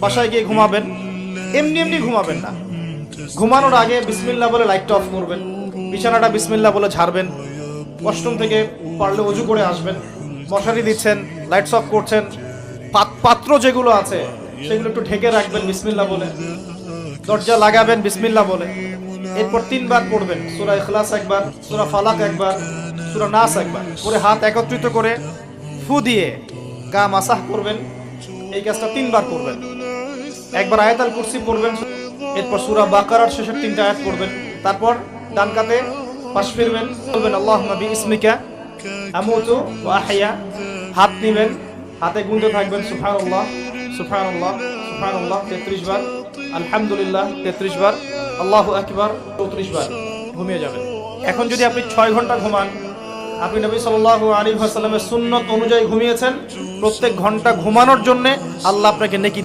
বাসায় গিয়ে ঘুমাবেন, এমনি এমনি ঘুমাবেন না। ঘুমানোর আগে বিসমিল্লাহ বলে লাইটটা অফ করবেন, বিছানাটা বিসমিল্লাহ বলে ঝাড়বেন, ওয়াশরুম থেকে পারলে ওযু করে আসবেন, মশারি দিচ্ছেন, লাইটস অফ করছেন, পাত্র যেগুলো আছে সেগুলো একটু ঢেকে রাখবেন বিসমিল্লাহ বলে, দরজা লাগাবেন বিসমিল্লাহ বলে। এরপর 3 বার পড়বেন সূরা ইখলাস একবার, সূরা ফালাক একবার, সূরা নাস একবার, পরে হাত একত্রিত করে ফু দিয়ে গা মাসাহ করবেন। এই কাজটা 3 বার করবেন। একবার আয়াতুল কুরসি পড়বেন, এরপর সূরা বাকারার শেষের 3টা আয়াত পড়বেন। তারপর ডান কাতে পাশ ফিরবেন, বলবেন আল্লাহুম্মা বিইসমিকা আমুতু ওয়া আহইয়া। হাত নেবেন, হাতে গুনতে থাকবেন সুবহানাল্লাহ সুবহানাল্লাহ সুবহানাল্লাহ 33 বার, আলহামদুলিল্লাহ 33 বার, আল্লাহু আকবার 34 বার, ঘুমিয়ে যাবেন। এখন যদি আপনি 6 ঘন্টা ঘুমান, আপনি নবী সাল্লাল্লাহু আলাইহি ওয়াসাল্লামের সুন্নাত অনুযায়ী ঘুমিয়েছেন, প্রত্যেক ঘন্টা ঘুমানোর জন্য আল্লাহ আপনাকে নেকি